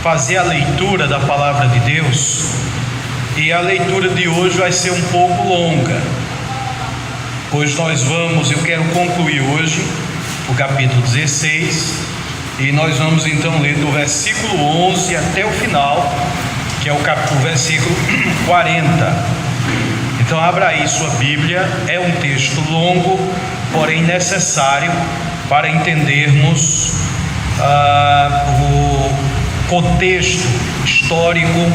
fazer a leitura da palavra de Deus, e a leitura de hoje vai ser um pouco longa, pois eu quero concluir hoje o capítulo 16, e nós vamos então ler do versículo 11 até o final, que é o versículo 40. Então abra aí sua Bíblia. É um texto longo, porém necessário para entendermos o contexto histórico.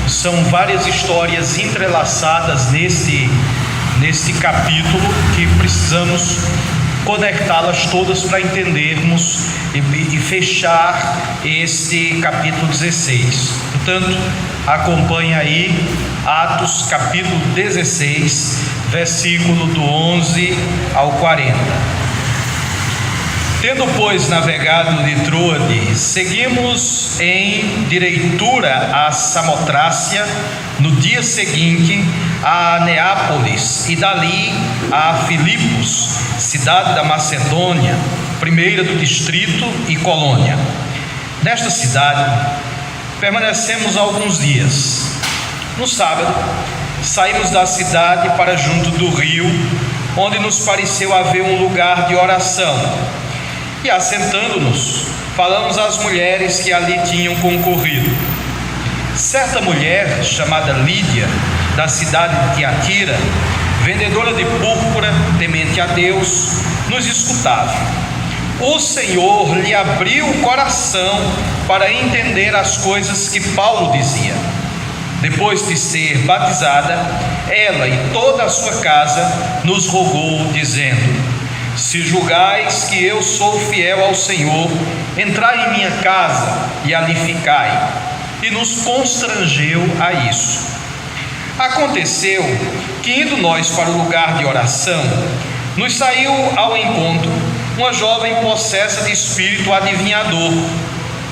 São várias histórias entrelaçadas neste capítulo que precisamos conectá-las todas para entendermos e fechar este capítulo 16. Portanto, acompanhe aí Atos capítulo 16, versículo do 11 ao 40. Tendo, pois, navegado de Troade, seguimos em direitura a Samotrácia, no dia seguinte a Neápolis, e dali a Filipos, cidade da Macedônia, primeira do distrito e colônia. Nesta cidade permanecemos alguns dias. No sábado, saímos da cidade para junto do rio, onde nos pareceu haver um lugar de oração. E assentando-nos, falamos às mulheres que ali tinham concorrido. Certa mulher, chamada Lídia, da cidade de Tiatira, vendedora de púrpura, temente a Deus, nos escutava. O Senhor lhe abriu o coração para entender as coisas que Paulo dizia. Depois de ser batizada, ela e toda a sua casa nos rogou, dizendo: se julgais que eu sou fiel ao Senhor, entrai em minha casa e ali ficai. E nos constrangeu a isso. Aconteceu que, indo nós para o lugar de oração, nos saiu ao encontro uma jovem possessa de espírito adivinhador,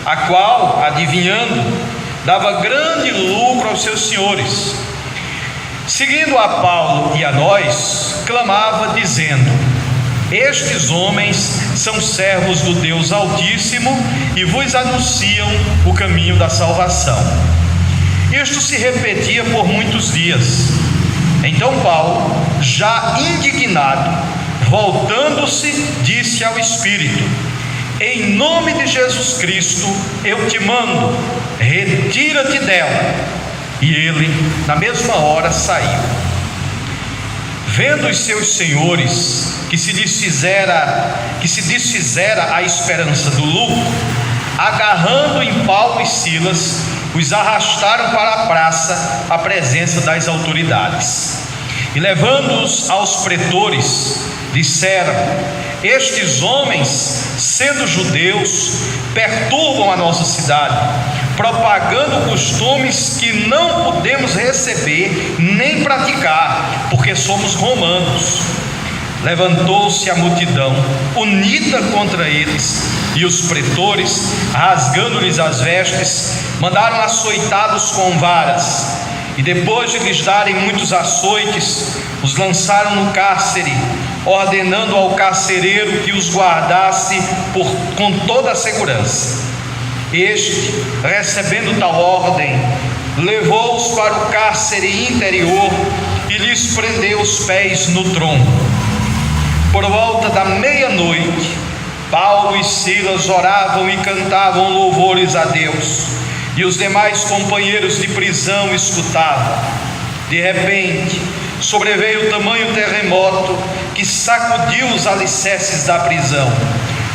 a qual, adivinhando, dava grande lucro aos seus senhores. Seguindo a Paulo e a nós, clamava, dizendo: estes homens são servos do Deus Altíssimo e vos anunciam o caminho da salvação. Isto se repetia por muitos dias. Então Paulo, já indignado, voltando-se, disse ao Espírito: em nome de Jesus Cristo eu te mando, retira-te dela. E ele, na mesma hora, saiu. Vendo os seus senhores que se desfizera a esperança do lucro, agarrando em Paulo e Silas, os arrastaram para a praça, à presença das autoridades. E levando-os aos pretores, disseram: estes homens, sendo judeus, perturbam a nossa cidade, propagando costumes que não podemos receber nem praticar, porque somos romanos. Levantou-se a multidão, unida contra eles, e os pretores, rasgando-lhes as vestes, mandaram açoitá-los com varas, e depois de lhes darem muitos açoites, os lançaram no cárcere, ordenando ao carcereiro que os guardasse com toda a segurança. Este, recebendo tal ordem, levou-os para o cárcere interior e lhes prendeu os pés no tronco. Por volta da meia-noite, Paulo e Silas oravam e cantavam louvores a Deus, e os demais companheiros de prisão escutavam. De repente, sobreveio tamanho terremoto que sacudiu os alicerces da prisão.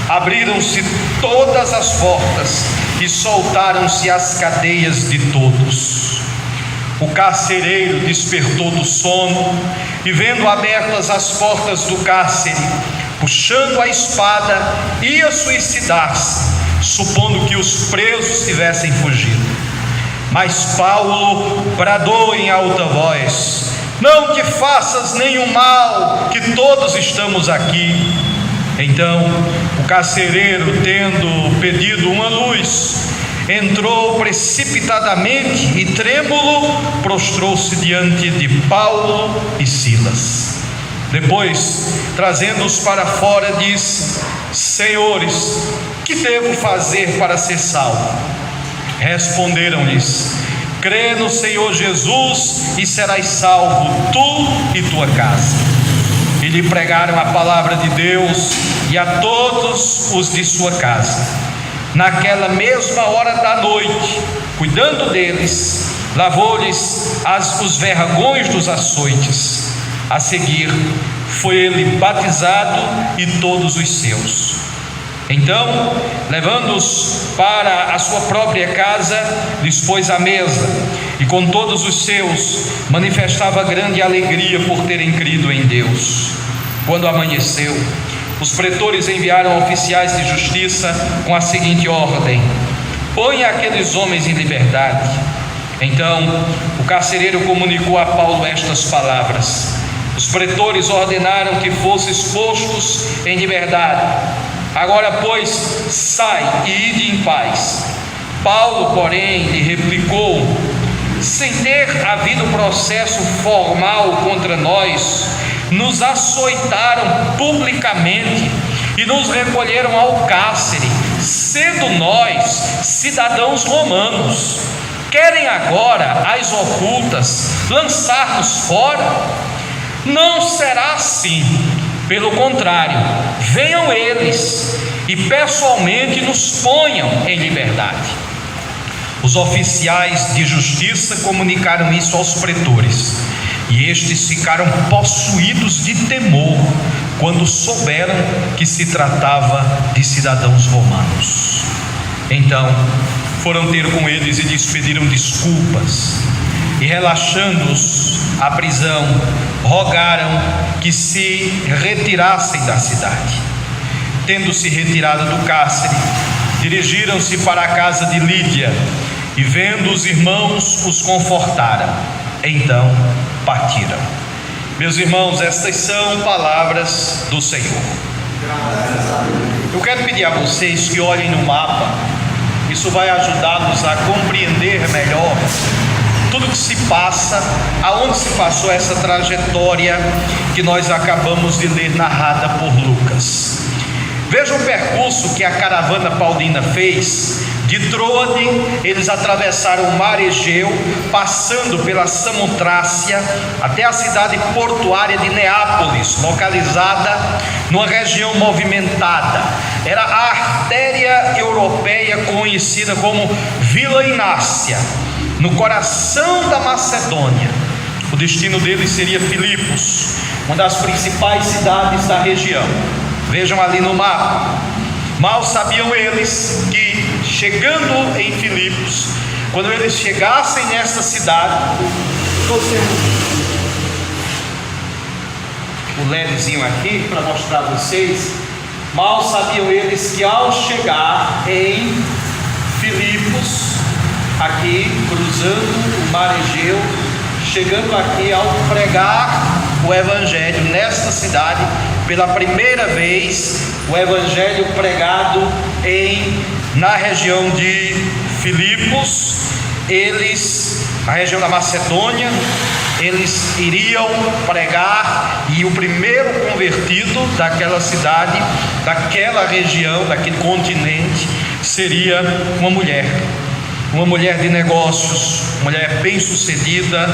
Abriram-se todas as portas e soltaram-se as cadeias de todos. O carcereiro despertou do sono e, vendo abertas as portas do cárcere, puxando a espada, ia suicidar-se, supondo que os presos tivessem fugido. Mas Paulo bradou em alta voz: não te faças nenhum mal, que todos estamos aqui. Então o carcereiro, tendo pedido uma luz, entrou precipitadamente e, trêmulo, prostrou-se diante de Paulo e Silas. Depois, trazendo-os para fora, disse: senhores, que devo fazer para ser salvo? Responderam-lhes: crê no Senhor Jesus e serás salvo, tu e tua casa. E lhe pregaram a palavra de Deus e a todos os de sua casa. Naquela mesma hora da noite, cuidando deles, lavou-lhes os vergões dos açoites. A seguir, foi ele batizado e todos os seus. Então, levando-os para a sua própria casa, lhes pôs à mesa, e com todos os seus manifestava grande alegria por terem crido em Deus. Quando amanheceu, os pretores enviaram oficiais de justiça com a seguinte ordem: ponha aqueles homens em liberdade. Então, o carcereiro comunicou a Paulo estas palavras. Os pretores ordenaram que fossem postos em liberdade. Agora, pois, sai e ide em paz. Paulo, porém, lhe replicou: sem ter havido processo formal contra nós, nos açoitaram publicamente e nos recolheram ao cárcere, sendo nós cidadãos romanos. Querem agora, às ocultas, lançar-nos fora? Não será assim. Pelo contrário, venham eles e pessoalmente nos ponham em liberdade. Os oficiais de justiça comunicaram isso aos pretores, e estes ficaram possuídos de temor quando souberam que se tratava de cidadãos romanos. Então foram ter com eles e lhes pediram desculpas, e relaxando-os a prisão, rogaram que se retirassem da cidade. Tendo-se retirado do cárcere, dirigiram-se para a casa de Lídia, e vendo os irmãos, os confortaram. Então partiram. Meus irmãos, estas são palavras do Senhor. Eu quero pedir a vocês que olhem no mapa. Isso vai ajudar-nos a compreender melhor tudo que se passa, aonde se passou essa trajetória que nós acabamos de ler, narrada por Lucas. Veja o percurso que a caravana paulina fez. De Troade, eles atravessaram o mar Egeu, passando pela Samotrácia até a cidade portuária de Neápolis, localizada numa região movimentada. Era a artéria europeia conhecida como Vila Inácia, no coração da Macedônia. O destino deles seria Filipos, uma das principais cidades da região. Vejam ali no mapa. Mal sabiam eles que, chegando em Filipos, quando eles chegassem nessa cidade, o LEDzinho aqui para mostrar a vocês. Mal sabiam eles que ao chegar em Filipos, aqui cruzando o mar Egeu, chegando aqui, ao pregar o evangelho nesta cidade, pela primeira vez, o evangelho pregado na região de Filipos, a região da Macedônia, eles iriam pregar, e o primeiro convertido daquela cidade, daquela região, daquele continente, seria uma mulher de negócios, uma mulher bem-sucedida,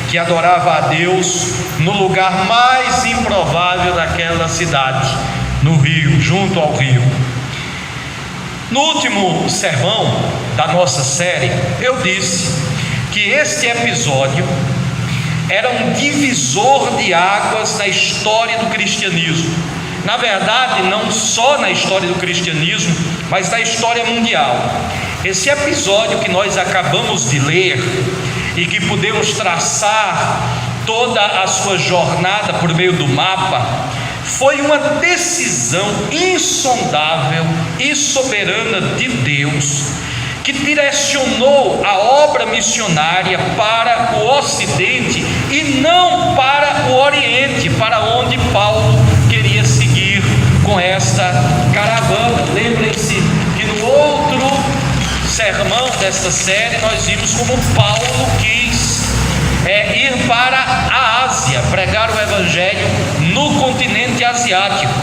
que adorava a Deus no lugar mais improvável daquela cidade, no rio, junto ao rio. No último sermão da nossa série, eu disse que este episódio era um divisor de águas na história do cristianismo. Na verdade, não só na história do cristianismo, mas na história mundial. Esse episódio que nós acabamos de ler e que podemos traçar toda a sua jornada por meio do mapa, foi uma decisão insondável e soberana de Deus, que direcionou a obra missionária para o Ocidente e não para o Oriente, para onde Paulo queria seguir com esta caravana. Lembrem-se que no outro sermão desta série nós vimos como Paulo quis ir para a Ásia, pregar o evangelho no continente asiático.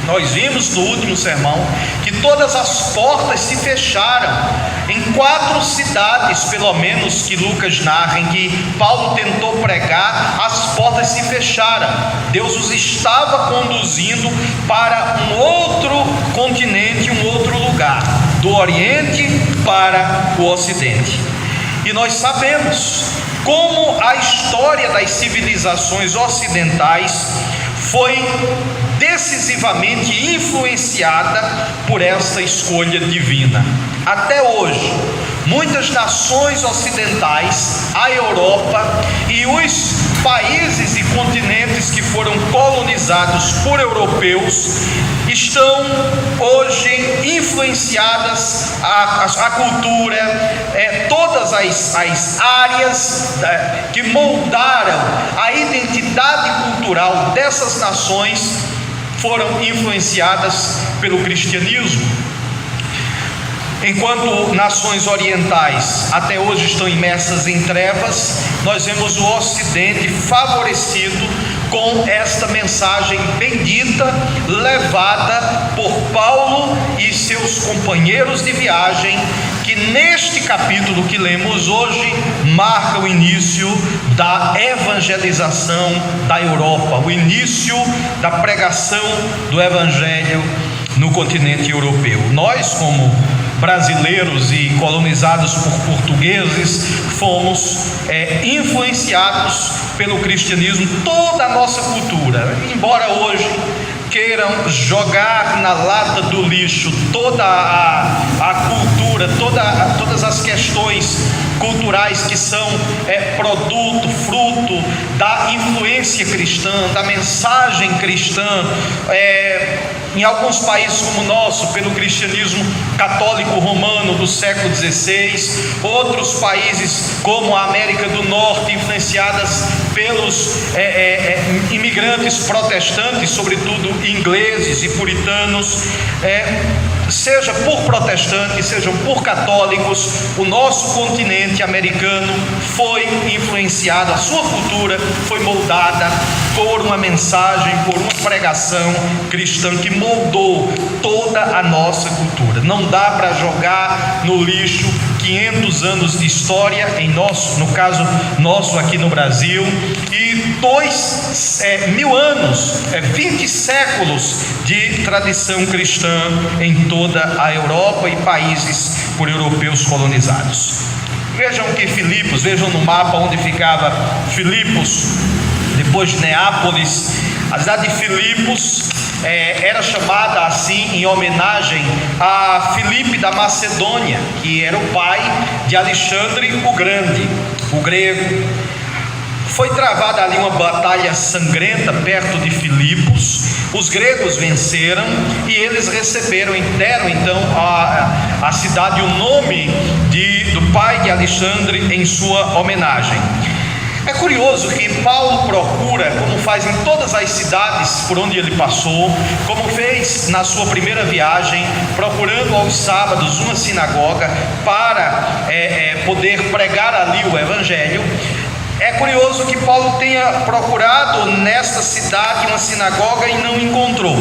Nós vimos no último sermão que todas as portas se fecharam em 4 cidades, pelo menos, que Lucas narra, em que Paulo tentou pregar, as portas se fecharam. Deus os estava conduzindo para um outro continente, um outro lugar, do Oriente para o Ocidente. E nós sabemos como a história das civilizações ocidentais foi decisivamente influenciada por essa escolha divina. Até hoje, muitas nações ocidentais, a Europa e os países e continentes que foram colonizados por europeus estão hoje influenciadas a cultura, todas as áreas que moldaram a identidade cultural dessas nações foram influenciadas pelo cristianismo. Enquanto nações orientais até hoje estão imersas em trevas, nós vemos o Ocidente favorecido com esta mensagem bendita levada por Paulo e seus companheiros de viagem, que neste capítulo que lemos hoje marca o início da evangelização da Europa, o início da pregação do evangelho no continente europeu. Nós, como brasileiros e colonizados por portugueses, fomos influenciados pelo cristianismo, toda a nossa cultura. Embora hoje queiram jogar na lata do lixo toda a cultura, todas as questões culturais que são produto, fruto da influência cristã, da mensagem cristã, em alguns países como o nosso, pelo cristianismo católico romano do século XVI, outros países como a América do Norte, influenciadas pelos imigrantes protestantes, sobretudo ingleses e puritanos, seja por protestantes, sejam por católicos, o nosso continente americano foi influenciado, a sua cultura foi moldada por uma mensagem, por uma pregação cristã que moldou toda a nossa cultura. Não dá para jogar no lixo 500 anos de história, no caso nosso aqui no Brasil, e 2.000 anos, 20 séculos de tradição cristã em toda a Europa e países por europeus colonizados. Vejam que Filipos, vejam no mapa onde ficava Filipos, depois de Neápolis. A cidade de Filipos era chamada assim em homenagem a Filipe da Macedônia, que era o pai de Alexandre o Grande, o grego. Foi travada ali uma batalha sangrenta perto de Filipos. Os gregos venceram e eles deram então à cidade o nome do pai de Alexandre em sua homenagem. É curioso que Paulo procura, como faz em todas as cidades por onde ele passou, como fez na sua primeira viagem, procurando aos sábados uma sinagoga para poder pregar ali o evangelho. É curioso que Paulo tenha procurado nesta cidade uma sinagoga e não encontrou.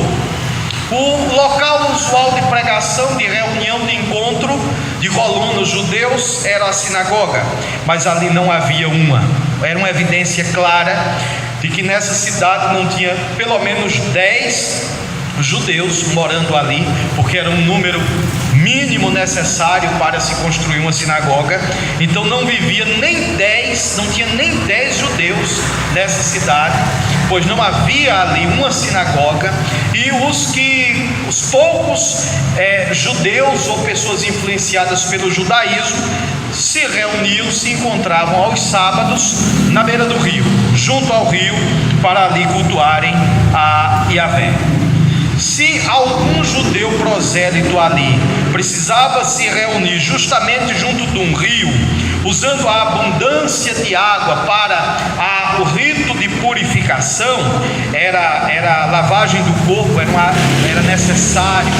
O local usual de pregação, de reunião, de encontro de colonos judeus era a sinagoga, mas ali não havia uma. Era uma evidência clara de que nessa cidade não tinha pelo menos 10 judeus morando ali, porque era um número mínimo necessário para se construir uma sinagoga. Então não vivia não tinha nem 10 judeus nessa cidade, pois não havia ali uma sinagoga. E os poucos judeus ou pessoas influenciadas pelo judaísmo se reuniam, se encontravam aos sábados na beira do rio, junto ao rio, para ali cultuarem a Yahvé. Se algum judeu prosélito ali precisava se reunir justamente junto de um rio, usando a abundância de água para o rito de purificação, era a lavagem do corpo, era necessário,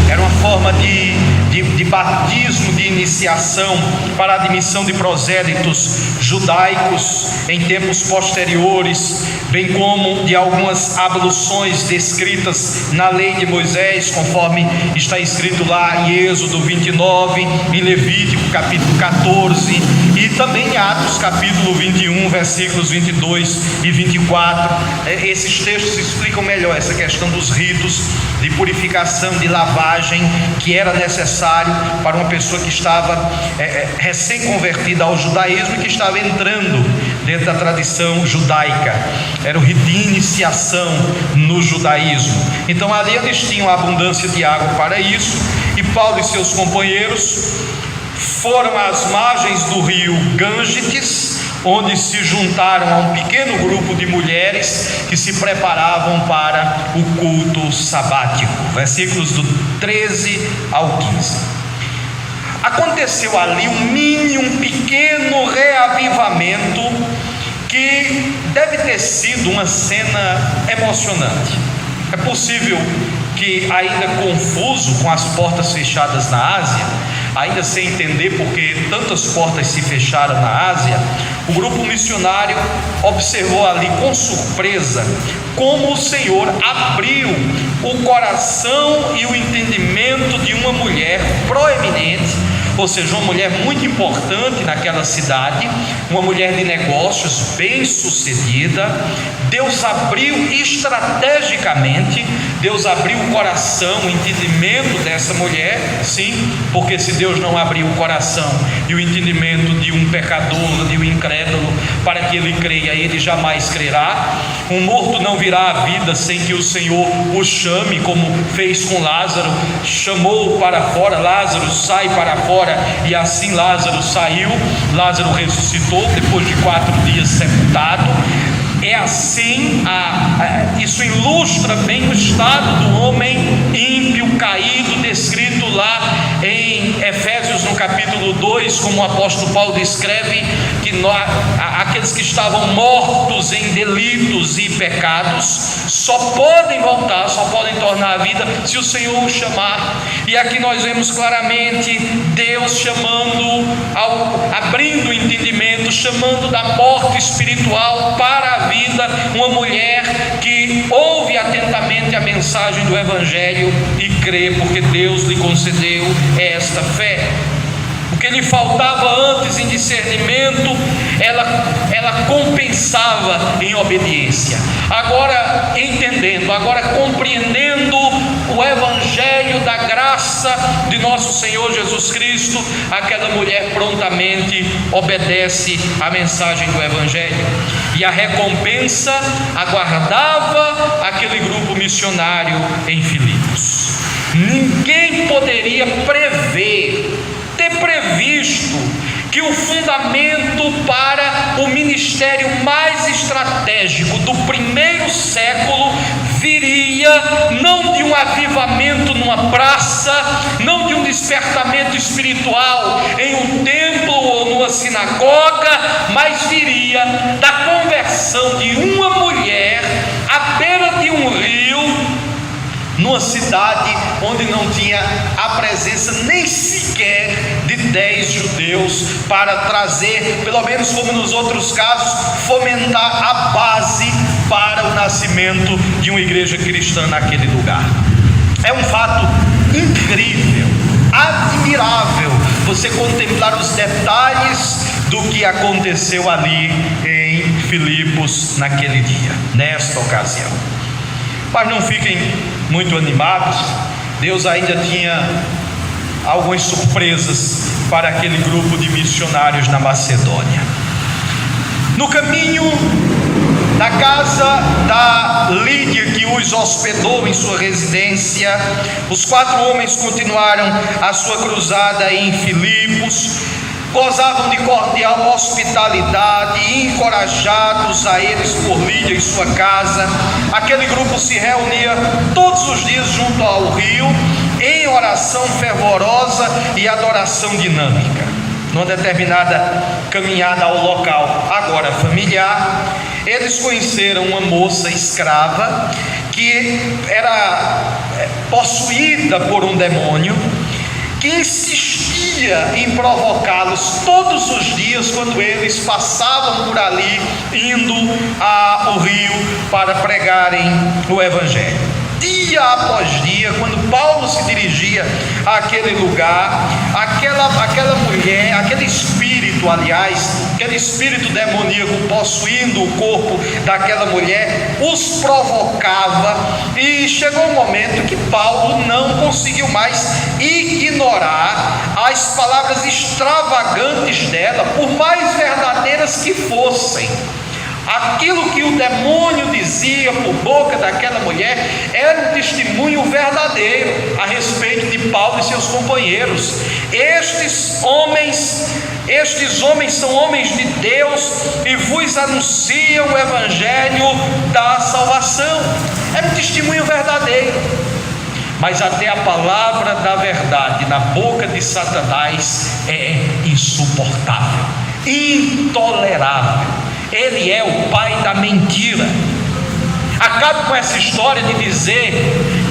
era uma forma de de batismo de iniciação para a admissão de prosélitos judaicos em tempos posteriores, bem como de algumas abluções descritas na lei de Moisés, conforme está escrito lá em Êxodo 29, em Levítico capítulo 14 e também em Atos capítulo 21, versículos 22 e 24. Esses textos explicam melhor essa questão dos ritos de purificação, de lavagem, que era necessário para uma pessoa que estava recém-convertida ao judaísmo e que estava entrando dentro da tradição judaica. Era o rito de iniciação no judaísmo. Então ali eles tinham abundância de água para isso, e Paulo e seus companheiros foram às margens do rio Gângetes, onde se juntaram a um pequeno grupo de mulheres que se preparavam para o culto sabático. Versículos do 13 ao 15. Aconteceu ali um pequeno reavivamento que deve ter sido uma cena emocionante. É possível que, ainda confuso com as portas fechadas na Ásia, ainda sem entender porque tantas portas se fecharam na Ásia, o grupo missionário observou ali com surpresa como o Senhor abriu o coração e o entendimento de uma mulher proeminente, ou seja, uma mulher muito importante naquela cidade, uma mulher de negócios bem sucedida. Deus abriu estrategicamente, Deus abriu o coração, o entendimento dessa mulher, sim, porque se Deus não abrir o coração e o entendimento de um pecador, de um incrédulo, para que ele creia, ele jamais crerá. Um morto não virá à vida sem que o Senhor o chame, como fez com Lázaro, chamou para fora: Lázaro, sai para fora, e assim Lázaro saiu. Lázaro ressuscitou depois de 4 dias sepultado. É assim, isso ilustra bem o estado do homem ímpio, caído, descrito lá em Efésios no capítulo 2, como o apóstolo Paulo descreve, que aqueles que estavam mortos em delitos e pecados só podem voltar, só podem tornar a vida se o Senhor o chamar. E aqui nós vemos claramente Deus chamando, abrindo o entendimento, chamando da morte espiritual para a vida uma mulher que ouve atentamente a mensagem do Evangelho e crê, porque Deus lhe concedeu esta fé. O que lhe faltava antes em discernimento, ela compensava em obediência. Agora entendendo, agora compreendendo o Evangelho da graça de nosso Senhor Jesus Cristo, aquela mulher prontamente obedece à mensagem do Evangelho, e a recompensa aguardava aquele grupo missionário em Filipos. Ninguém poderia ter previsto que o fundamento para o ministério mais estratégico do primeiro século viria não de um avivamento numa praça, não de um despertamento espiritual em um templo ou numa sinagoga, mas viria da conversão de uma mulher à beira de um rio, numa cidade onde não tinha a presença nem sequer de 10 judeus, para trazer, pelo menos como nos outros casos, fomentar a base para o nascimento de uma igreja cristã naquele lugar. É um fato incrível, admirável, você contemplar os detalhes do que aconteceu ali em Filipos naquele dia, nesta ocasião. Mas não fiquem muito animados, Deus ainda tinha algumas surpresas para aquele grupo de missionários na Macedônia. No caminho da casa da Lídia, que os hospedou em sua residência, os 4 homens continuaram a sua cruzada em Filipos, gozavam de cordial hospitalidade e, encorajados a eles por Lídia em sua casa, aquele grupo se reunia todos os dias junto ao rio, em oração fervorosa e adoração dinâmica. Numa determinada caminhada ao local agora familiar, eles conheceram uma moça escrava que era possuída por um demônio, que insistia em provocá-los todos os dias quando eles passavam por ali, indo ao rio para pregarem o Evangelho. Dia após dia, quando Paulo se dirigia àquele lugar, aquela mulher, aquele espírito, aquele espírito demoníaco possuindo o corpo daquela mulher, os provocava, e chegou um momento que Paulo não conseguiu mais ignorar as palavras extravagantes dela, por mais verdadeiras que fossem. Aquilo que o demônio dizia por boca daquela mulher era um testemunho verdadeiro a respeito de Paulo e seus companheiros. Estes homens são homens de Deus e vos anunciam o evangelho da salvação. Era um testemunho verdadeiro. Mas até a palavra da verdade na boca de Satanás é insuportável, intolerável. Ele é o pai da mentira. Acabe com essa história de dizer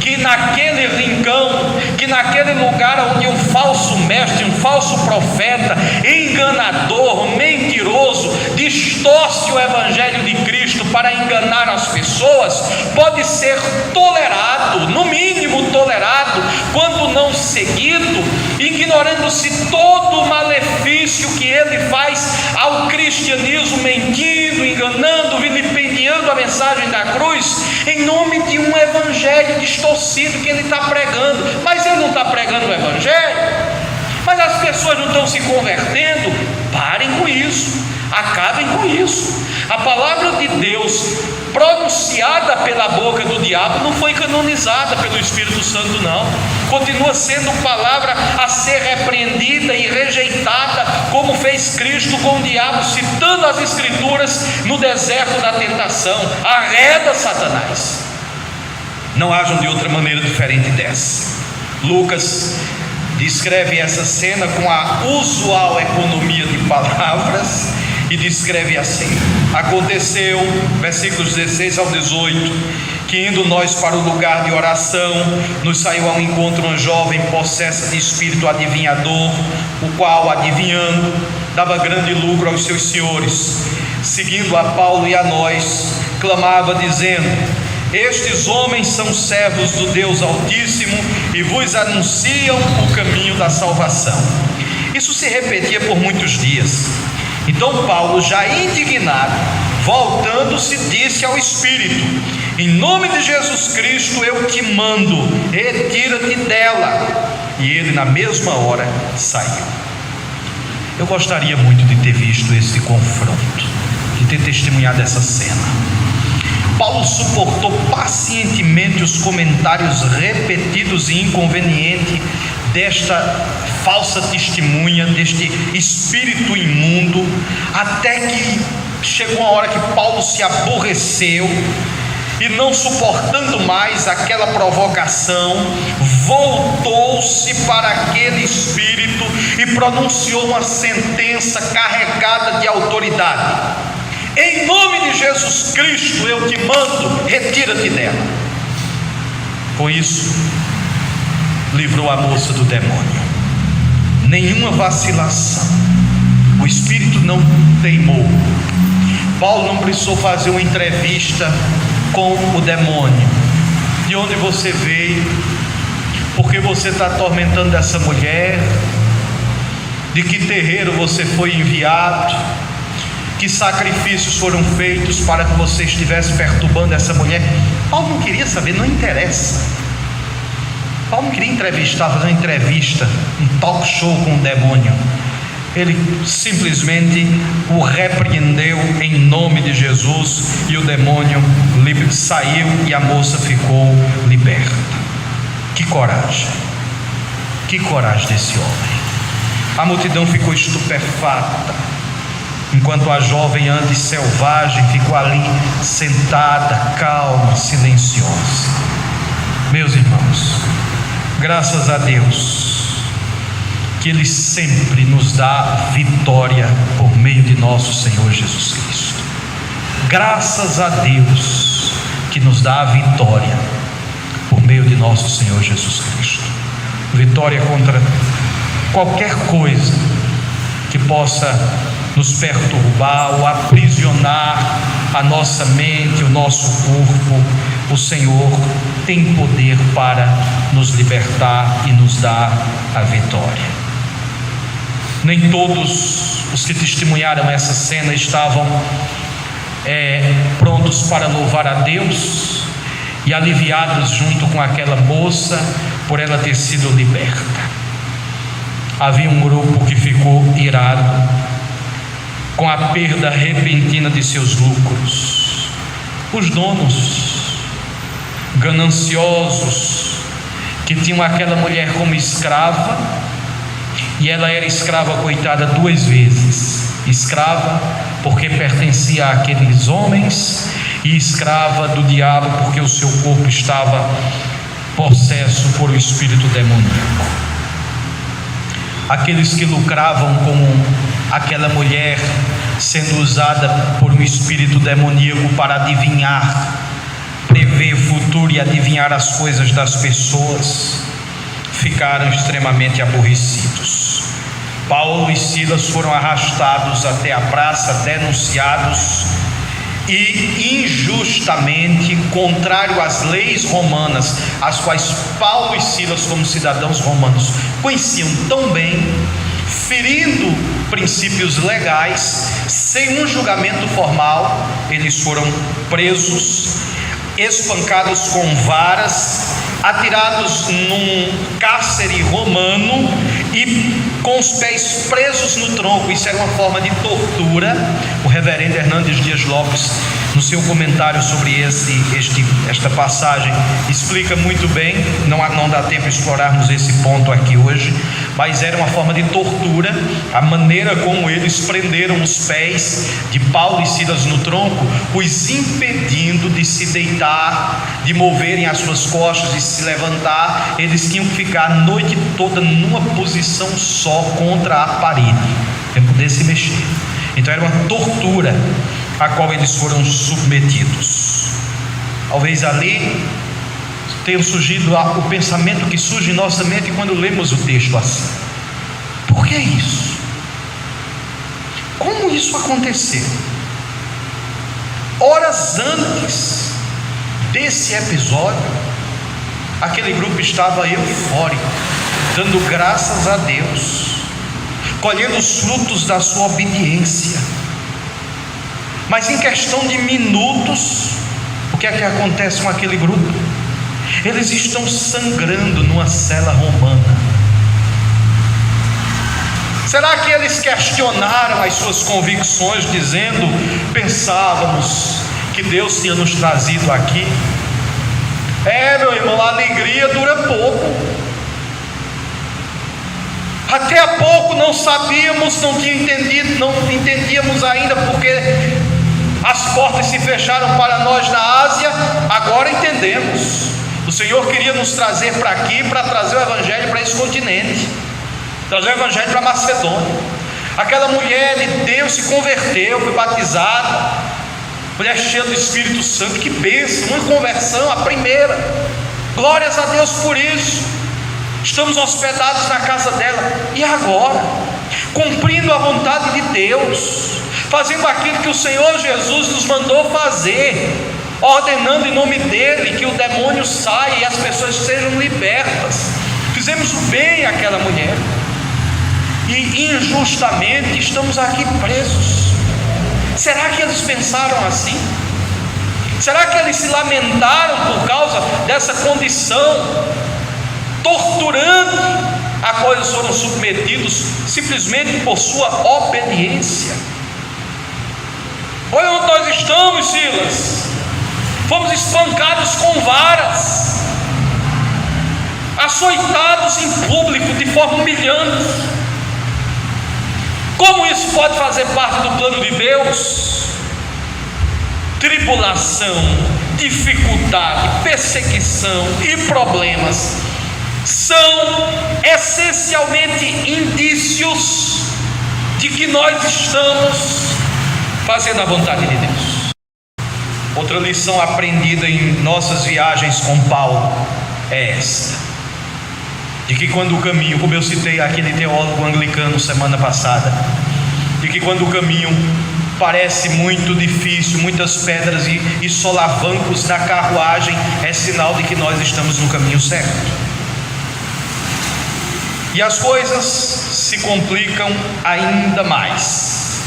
que naquele rincão, que naquele lugar onde um falso mestre, um falso profeta, enganador, mentiroso, distorce o evangelho de Cristo para enganar as pessoas, pode ser tolerado, no mínimo tolerado, quando não seguido, ignorando-se todo o malefício que ele faz ao cristianismo, mentindo, enganando, vilipendiando a mensagem da cruz, em nome de um evangelho distorcido que ele está pregando. Mas ele não está pregando o evangelho, mas as pessoas não estão se convertendo. Parem com isso, acabem com isso. A palavra de Deus pronunciada pela boca do diabo não foi canonizada pelo Espírito Santo, não. Continua sendo palavra a ser repreendida e rejeitada, como fez Cristo com o diabo, citando as Escrituras no deserto da tentação: arreda, Satanás. Não hajam de outra maneira diferente dessa. Lucas descreve essa cena com a usual economia de palavras e descreve assim: aconteceu, versículos 16 ao 18, que indo nós para o lugar de oração, nos saiu ao encontro uma jovem possessa de espírito adivinhador, o qual, adivinhando, dava grande lucro aos seus senhores. Seguindo a Paulo e a nós, clamava dizendo: estes homens são servos do Deus Altíssimo e vos anunciam o caminho da salvação. Isso se repetia por muitos dias. Então Paulo, já indignado, voltando-se, disse ao Espírito: em nome de Jesus Cristo eu te mando, retira-te dela. E ele na mesma hora saiu. Eu gostaria muito de ter visto esse confronto, de ter testemunhado essa cena. Paulo suportou pacientemente os comentários repetidos e inconvenientes desta falsa testemunha, deste espírito imundo, até que chegou uma hora que Paulo se aborreceu e, não suportando mais aquela provocação, voltou-se para aquele espírito e pronunciou uma sentença carregada de autoridade: em nome de Jesus Cristo eu te mando, retira-te dela. Com isso, livrou a moça do demônio. Nenhuma vacilação, o espírito não teimou. Paulo não precisou fazer uma entrevista com o demônio: de onde você veio, por que você está atormentando essa mulher, de que terreiro você foi enviado, que sacrifícios foram feitos para que você estivesse perturbando essa mulher. Paulo não queria saber, não interessa. Paulo não queria entrevistar, fazer uma entrevista, um talk show com o demônio. Ele simplesmente o repreendeu em nome de Jesus, e o demônio saiu e a moça ficou liberta. Que coragem desse homem. A multidão ficou estupefata, enquanto a jovem antes selvagem ficou ali sentada, calma, silenciosa. Meus irmãos, graças a Deus que Ele sempre nos dá vitória por meio de nosso Senhor Jesus Cristo. Graças a Deus que nos dá a vitória por meio de nosso Senhor Jesus Cristo. Vitória contra qualquer coisa que possa nos perturbar ou aprisionar a nossa mente, o nosso corpo, o Senhor tem poder para nos libertar e nos dar a vitória. Nem todos os que testemunharam essa cena estavam prontos para louvar a Deus e aliviados junto com aquela moça por ela ter sido liberta. Havia um grupo que ficou irado com a perda repentina de seus lucros. Os donos gananciosos que tinham aquela mulher como escrava, e ela era escrava, coitada, 2 vezes: escrava porque pertencia àqueles homens, e escrava do diabo porque o seu corpo estava possesso por um espírito demoníaco. Aqueles que lucravam com aquela mulher sendo usada por um espírito demoníaco para adivinhar, prever o futuro e adivinhar as coisas das pessoas, ficaram extremamente aborrecidos. Paulo e Silas foram arrastados até a praça, denunciados e injustamente, contrário às leis romanas, as quais Paulo e Silas, como cidadãos romanos, conheciam tão bem, ferindo princípios legais, sem um julgamento formal, eles foram presos, espancados com varas, atirados num cárcere romano e com os pés presos no tronco. Isso era uma forma de tortura. O reverendo Hernandes Dias Lopes, no seu comentário sobre esta passagem, explica muito bem. Não dá tempo de explorarmos esse ponto aqui hoje, mas era uma forma de tortura, a maneira como eles prenderam os pés de Paulo e Silas no tronco, os impedindo de se deitar, de moverem as suas costas e se levantar. Eles tinham que ficar a noite toda numa posição só contra a parede, para poder se mexer. Então era uma tortura a qual eles foram submetidos. Talvez ali tenha surgido o pensamento que surge em nossa mente quando lemos o texto assim: por que isso? Como isso aconteceu? Horas antes desse episódio, aquele grupo estava eufórico, dando graças a Deus, colhendo os frutos da sua obediência. Mas em questão de minutos, o que é que acontece com aquele grupo? Eles estão sangrando numa cela romana. Será que eles questionaram as suas convicções, dizendo: pensávamos que Deus tinha nos trazido aqui? Meu irmão, a alegria dura pouco. Até há pouco não sabíamos, não entendíamos ainda, porque as portas se fecharam para nós na Ásia. Agora entendemos. O Senhor queria nos trazer para aqui, para trazer o Evangelho para esse continente, trazer o Evangelho para Macedônia. Aquela mulher de Deus se converteu, foi batizada, mulher cheia do Espírito Santo. Que bênção, uma conversão, a primeira. Glórias a Deus por isso. Estamos hospedados na casa dela. E agora, cumprindo a vontade de Deus, fazendo aquilo que o Senhor Jesus nos mandou fazer, ordenando em nome dele que o demônio saia e as pessoas sejam libertas. Fizemos o bem àquela mulher, e injustamente estamos aqui presos. Será que eles pensaram assim? Será que eles se lamentaram por causa dessa condição torturante a qual eles foram submetidos simplesmente por sua obediência? Olha onde nós estamos, Silas. Fomos espancados com varas, açoitados em público de forma humilhante. Como isso pode fazer parte do plano de Deus? Tribulação, dificuldade, perseguição e problemas são essencialmente indícios de que nós estamos fazendo a vontade de Deus. Outra lição aprendida em nossas viagens com Paulo é esta: de que quando o caminho, como eu citei aquele teólogo anglicano semana passada, de que quando o caminho parece muito difícil, muitas pedras e solavancos na carruagem, é sinal de que nós estamos no caminho certo. E as coisas se complicam ainda mais,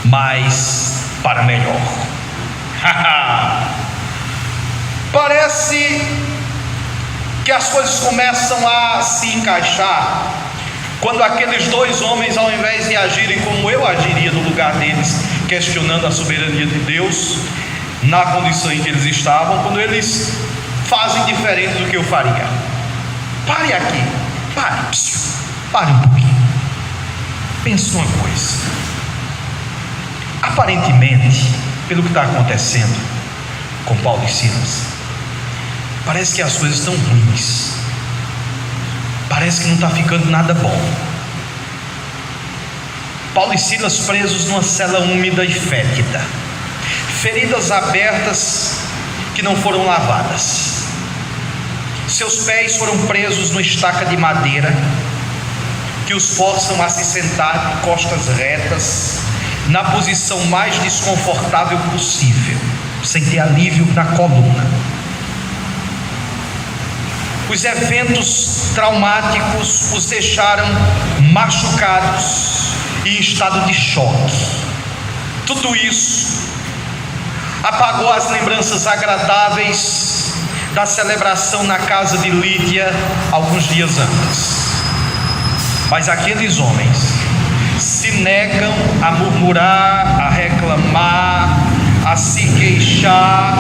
mas para melhor. Parece que as coisas começam a se encaixar quando aqueles dois homens, ao invés de agirem como eu agiria no lugar deles, questionando a soberania de Deus, na condição em que eles estavam, quando eles fazem diferente do que eu faria. Pare aqui, pare um pouquinho, pense uma coisa. Aparentemente, pelo que está acontecendo com Paulo e Silas, parece que as coisas estão ruins, parece que não está ficando nada bom. Paulo e Silas presos numa cela úmida e fétida, feridas abertas que não foram lavadas, seus pés foram presos numa estaca de madeira que os forçam a se sentar de costas retas, na posição mais desconfortável possível, sem ter alívio na coluna. Os eventos traumáticos os deixaram machucados e em estado de choque. Tudo isso apagou as lembranças agradáveis da celebração na casa de Lídia alguns dias antes. Mas aqueles homens se negam a murmurar, a reclamar, a se queixar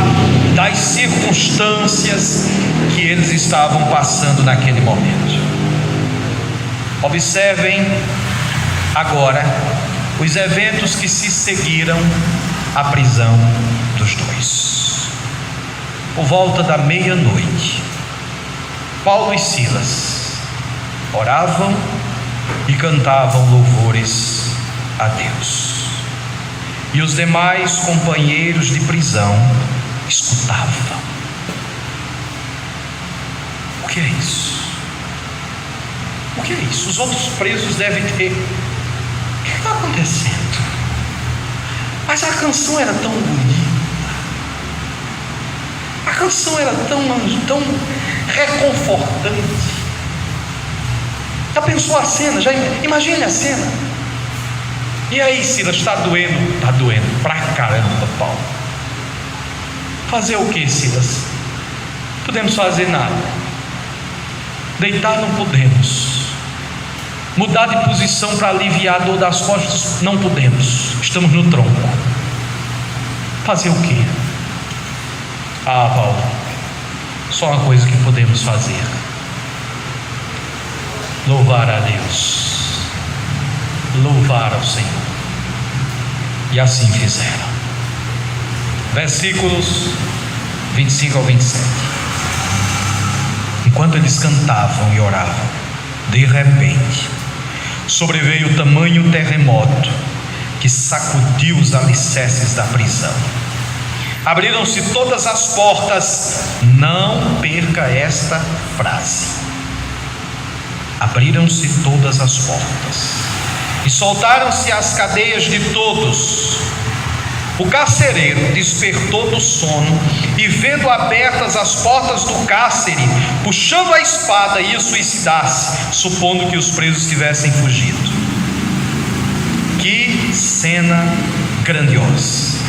das circunstâncias que eles estavam passando naquele momento. Observem agora os eventos que se seguiram à prisão dos dois. Por volta da meia-noite, Paulo e Silas oravam e cantavam louvores a Deus, e os demais companheiros de prisão escutavam. O que é isso? O que é isso? Os outros presos devem ter: o que está acontecendo? Mas a canção era tão bonita, a canção era tão reconfortante. Já pensou a cena? Já imagine a cena. E aí, Silas, está doendo? Está doendo pra caramba, Paulo. Fazer o que, Silas? Não podemos fazer nada. Deitar não podemos. Mudar de posição para aliviar a dor das costas não podemos. Estamos no tronco. Fazer o que? Paulo, só uma coisa que podemos fazer: louvar a Deus, louvar ao Senhor. E assim fizeram. Versículos 25 ao 27. Enquanto eles cantavam e oravam, de repente sobreveio tamanho terremoto que sacudiu os alicerces da prisão. Abriram-se todas as portas. Não perca esta frase: abriram-se todas as portas e soltaram-se as cadeias de todos. O carcereiro despertou do sono e, vendo abertas as portas do cárcere, puxando a espada, ia suicidar-se, supondo que os presos tivessem fugido. Que cena grandiosa!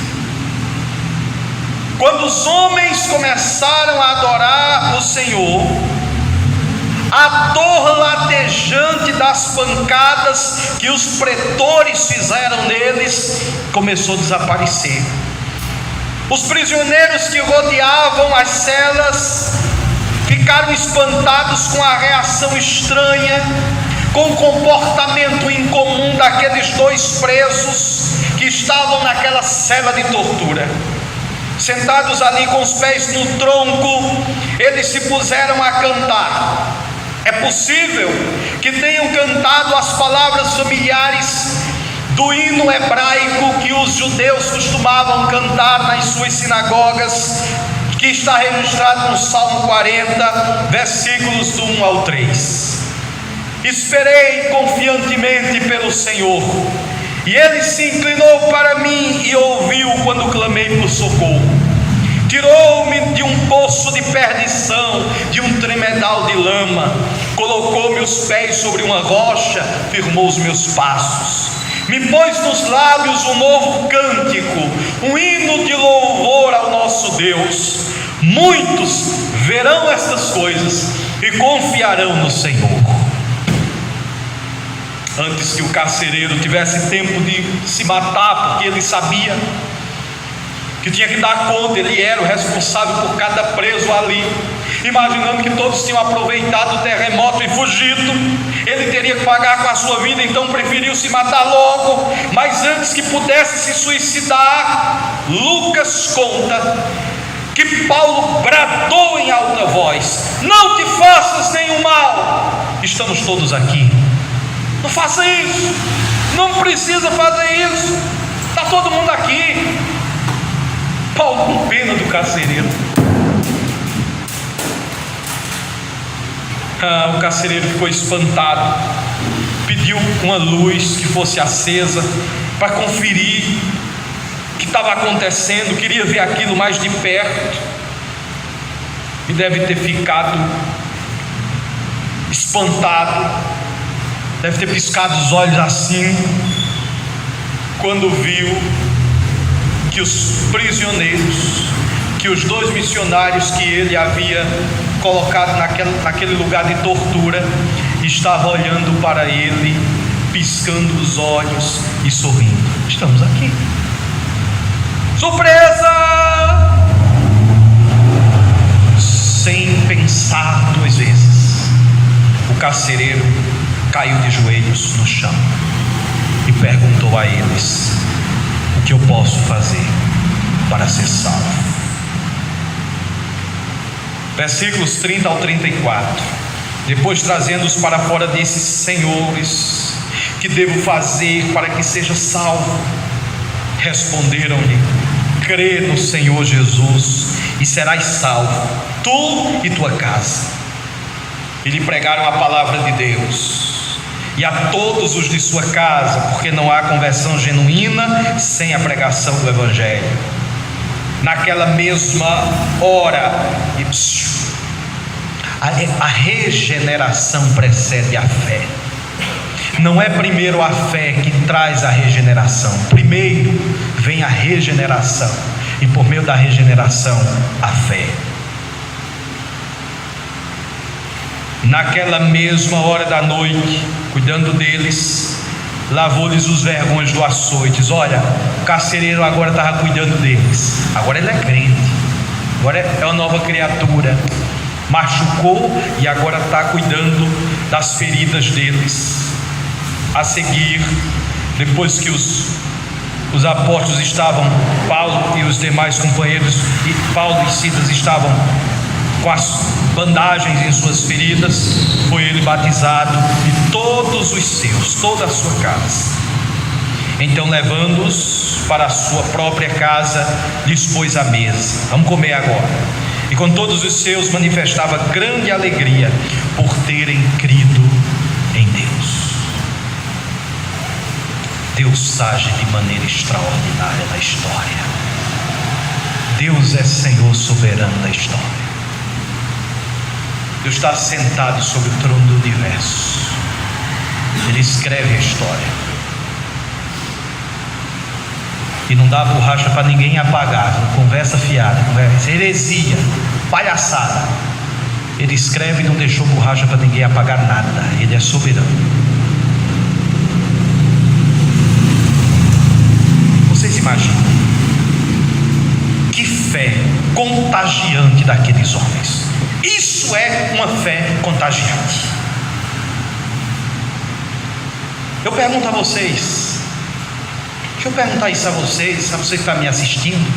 Quando os homens começaram a adorar o Senhor, a dor latejante das pancadas que os pretores fizeram neles começou a desaparecer. Os prisioneiros que rodeavam as celas ficaram espantados com a reação estranha, com o comportamento incomum daqueles dois presos que estavam naquela cela de tortura. Sentados ali com os pés no tronco, eles se puseram a cantar. É possível que tenham cantado as palavras familiares do hino hebraico que os judeus costumavam cantar nas suas sinagogas, que está registrado no Salmo 40, versículos do 1 ao 3. Esperei confiantemente pelo Senhor, e Ele se inclinou para mim e ouviu quando clamei por socorro. Tirou-me de um poço de perdição, de um tremedal de lama, colocou meus pés sobre uma rocha, firmou os meus passos, me pôs nos lábios um novo cântico, um hino de louvor ao nosso Deus. Muitos verão estas coisas e confiarão no Senhor. Antes que o carcereiro tivesse tempo de se matar, porque ele sabia que tinha que dar conta, ele era o responsável por cada preso ali, imaginando que todos tinham aproveitado o terremoto e fugido, ele teria que pagar com a sua vida, então preferiu se matar logo. Mas antes que pudesse se suicidar, Lucas conta que Paulo bradou em alta voz: não te faças nenhum mal. Estamos todos aqui, não faça isso, não precisa fazer isso, está todo mundo aqui. Paulo com pena do carcereiro. O carcereiro ficou espantado, pediu uma luz que fosse acesa para conferir o que estava acontecendo, queria ver aquilo mais de perto, e deve ter ficado espantado, deve ter piscado os olhos assim, quando viu que os prisioneiros, que os 2 missionários que ele havia colocado naquele lugar de tortura, estavam olhando para ele, piscando os olhos e sorrindo. Estamos aqui. Surpresa! Sem pensar 2 vezes, o carcereiro caiu de joelhos no chão e perguntou a eles: o que eu posso fazer para ser salvo? Versículos 30 ao 34. Depois, trazendo-os para fora, disse: senhores, que devo fazer para que seja salvo? Responderam-lhe: crê no Senhor Jesus e serás salvo, tu e tua casa. E lhe pregaram a palavra de Deus, e a todos os de sua casa, porque não há conversão genuína sem a pregação do Evangelho. Naquela mesma hora, a regeneração precede a fé. Não é primeiro a fé que traz a regeneração, primeiro vem a regeneração, e por meio da regeneração, a fé. Naquela mesma hora da noite, cuidando deles, lavou-lhes os vergões do açoites. Olha, o carcereiro agora estava cuidando deles, agora ele é crente, agora é uma nova criatura, machucou e agora está cuidando das feridas deles. A seguir, depois que os apóstolos estavam, Paulo e os demais companheiros, e Paulo e Silas estavam com as bandagens em suas feridas, foi ele batizado, e todos os seus, toda a sua casa. Então, levando-os para a sua própria casa, lhes pôs a mesa. Vamos comer agora. E com todos os seus manifestava grande alegria por terem crido em Deus. Deus age de maneira extraordinária na história. Deus é Senhor soberano da história. Deus está sentado sobre o trono do universo. Ele escreve a história. E não dá borracha para ninguém apagar. Não conversa fiada, conversa heresia, palhaçada. Ele escreve e não deixou borracha para ninguém apagar nada. Ele é soberano. Vocês imaginam que fé contagiante daqueles homens. Isso é uma fé contagiante. Eu pergunto a vocês, deixa eu perguntar isso a vocês que estão me assistindo.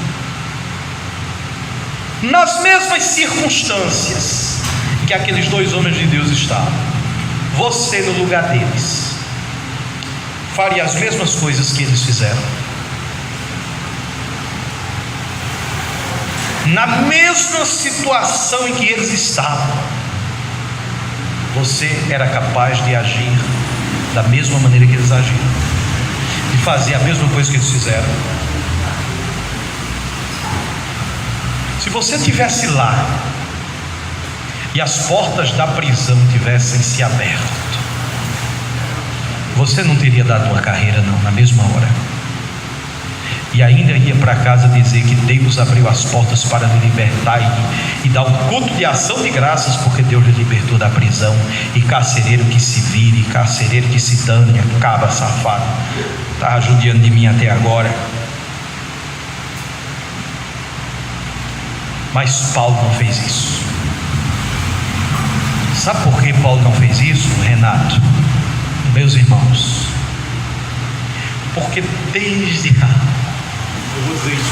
Nas mesmas circunstâncias que aqueles 2 homens de Deus estavam, você no lugar deles faria as mesmas coisas que eles fizeram? na mesma situação em que eles estavam, você era capaz de agir da mesma maneira que eles agiram, de fazer a mesma coisa que eles fizeram. Se você estivesse lá e as portas da prisão tivessem se aberto, você não teria dado uma carreira não, na mesma hora, e ainda ia para casa dizer que Deus abriu as portas para lhe libertar e dar um culto de ação de graças, porque Deus lhe libertou da prisão. E carcereiro que se vire, carcereiro que se dane, acaba safado, estava judiando de mim até agora. Mas Paulo não fez isso. Sabe por que Paulo não fez isso, Renato? Meus irmãos, porque desde eu vou dizer isso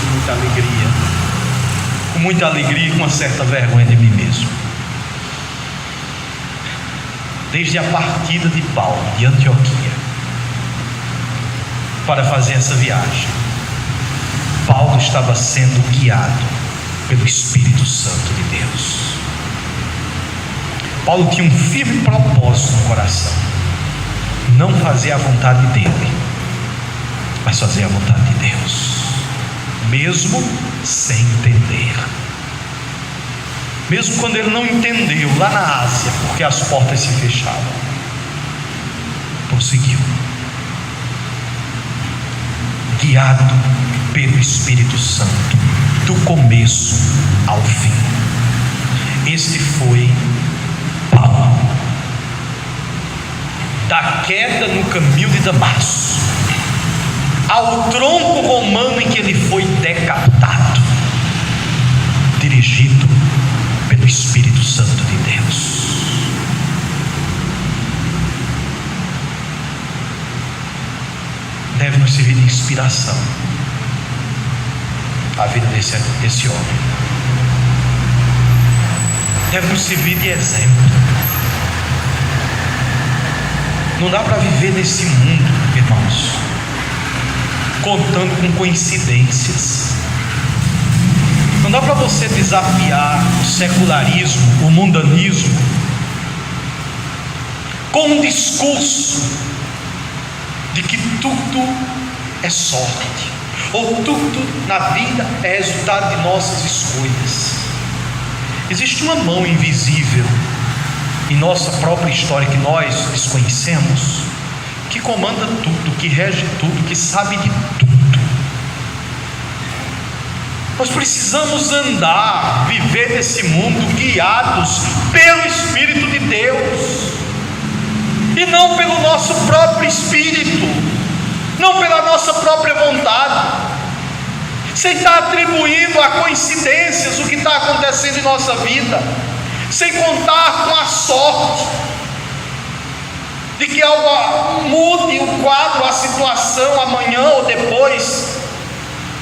com muita alegria e com uma certa vergonha de mim mesmo, desde a partida de Paulo de Antioquia para fazer essa viagem, Paulo estava sendo guiado pelo Espírito Santo de Deus. Paulo tinha um firme propósito no coração: não fazer a vontade dele, mas fazer a vontade de Deus, mesmo sem entender. Mesmo quando ele não entendeu lá na Ásia, porque as portas se fechavam, prosseguiu, guiado pelo Espírito Santo, do começo ao fim. Este foi Paulo, da queda no caminho de Damasco ao tronco romano em que ele foi decapitado, dirigido pelo Espírito Santo de Deus. Deve nos servir de inspiração a vida desse homem, deve nos servir de exemplo. Não dá para viver nesse mundo, irmãos, contando com coincidências. Não dá para você desafiar o secularismo, o mundanismo, com um discurso de que tudo é sorte, ou tudo na vida é resultado de nossas escolhas. Existe uma mão invisível em nossa própria história que nós desconhecemos, que comanda tudo, que rege tudo, que sabe de tudo. Nós precisamos andar, viver nesse mundo guiados pelo Espírito de Deus, e não pelo nosso próprio espírito, não pela nossa própria vontade, sem estar atribuindo a coincidências o que está acontecendo em nossa vida, sem contar com a sorte de que algo mude o quadro, a situação amanhã ou depois.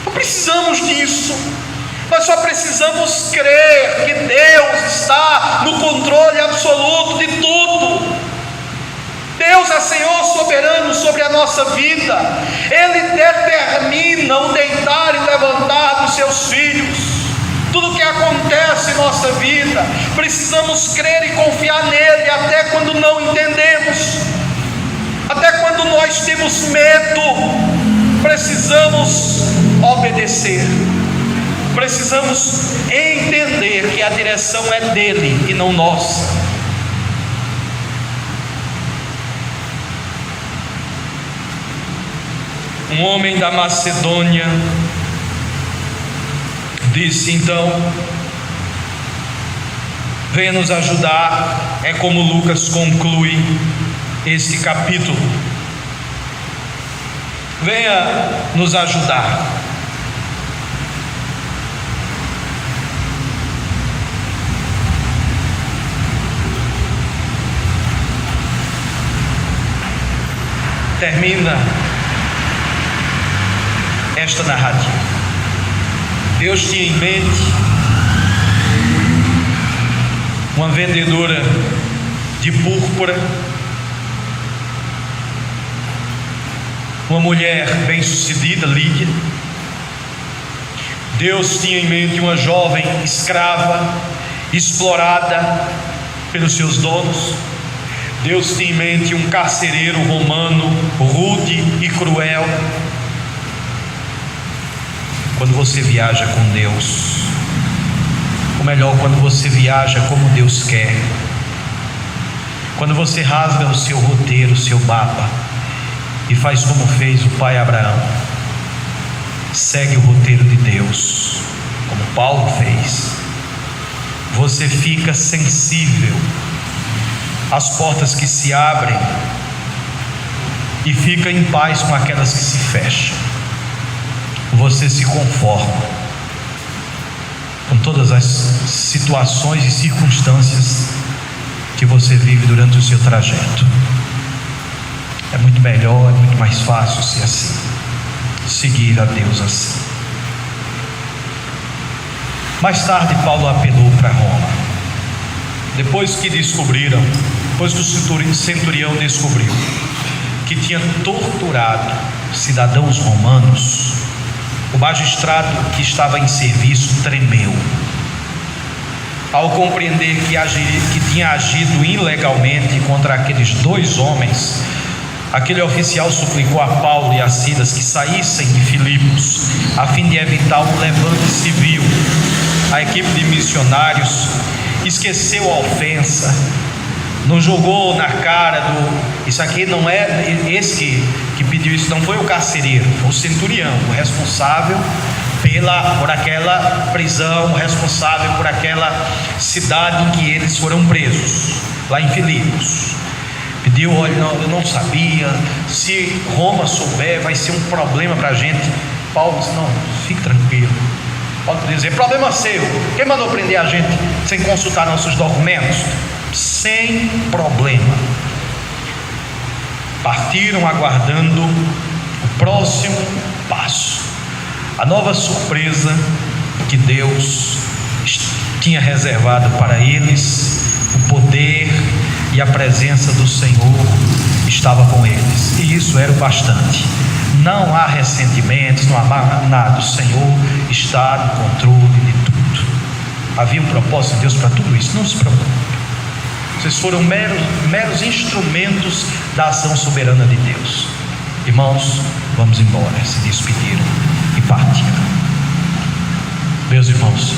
Não precisamos disso. Nós só precisamos crer que Deus está no controle absoluto de tudo. Deus é Senhor soberano sobre a nossa vida. Ele determina o deitar e levantar dos seus filhos. Tudo que acontece em nossa vida, precisamos crer e confiar nele, até quando não entendemos, até quando nós temos medo. Precisamos obedecer, precisamos entender que a direção é dele e não nossa. Um homem da Macedônia disse: então, venha nos ajudar. É como Lucas conclui este capítulo: venha nos ajudar. Termina esta narrativa. Deus tinha em mente uma vendedora de púrpura, uma mulher bem-sucedida, Lídia. Deus tinha em mente uma jovem escrava, explorada pelos seus donos. Deus tinha em mente um carcereiro romano, rude e cruel. Quando você viaja com Deus, ou melhor, quando você viaja como Deus quer, quando você rasga o seu roteiro, o seu mapa, e faz como fez o pai Abraão, segue o roteiro de Deus, como Paulo fez, você fica sensível às portas que se abrem e fica em paz com aquelas que se fecham. Você se conforma com todas as situações e circunstâncias que você vive durante o seu trajeto. É muito melhor, é muito mais fácil ser assim, seguir a Deus assim. Mais tarde Paulo apelou para Roma. Depois que o centurião descobriu que tinha torturado cidadãos romanos, o magistrado que estava em serviço tremeu. Ao compreender que tinha agido ilegalmente contra aqueles 2 homens, aquele oficial suplicou a Paulo e a Silas que saíssem de Filipos, a fim de evitar um levante civil. A equipe de missionários esqueceu a ofensa, não jogou na cara isso aqui não é, esse que pediu isso não foi o carcereiro, foi o centurião, o responsável por aquela prisão, o responsável por aquela cidade em que eles foram presos, lá em Filipos. Pediu: olha, eu não sabia, se Roma souber vai ser um problema para a gente. Paulo disse: não, fique tranquilo. Pode dizer: problema seu, quem mandou prender a gente sem consultar nossos documentos? Sem problema. Partiram aguardando o próximo passo, a nova surpresa que Deus tinha reservado para eles. O poder e a presença do Senhor estava com eles, e isso era o bastante. Não há ressentimentos, não há nada. O Senhor está no controle de tudo. Havia um propósito de Deus para tudo isso. Não se preocupe. Vocês foram meros instrumentos da ação soberana de Deus. Irmãos, vamos embora. Se despediram e partiram. Meus irmãos,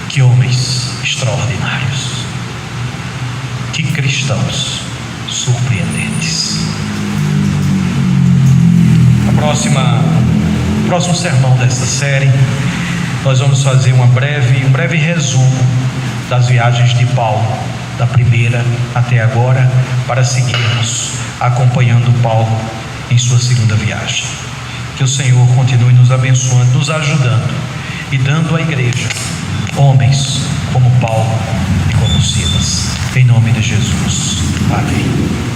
que homens extraordinários, que cristãos surpreendentes. No próximo sermão desta série, nós vamos fazer um breve resumo das viagens de Paulo, da primeira até agora, para seguirmos acompanhando Paulo em sua segunda viagem. Que o Senhor continue nos abençoando, nos ajudando e dando à igreja homens como Paulo e como Silas, em nome de Jesus. Amém.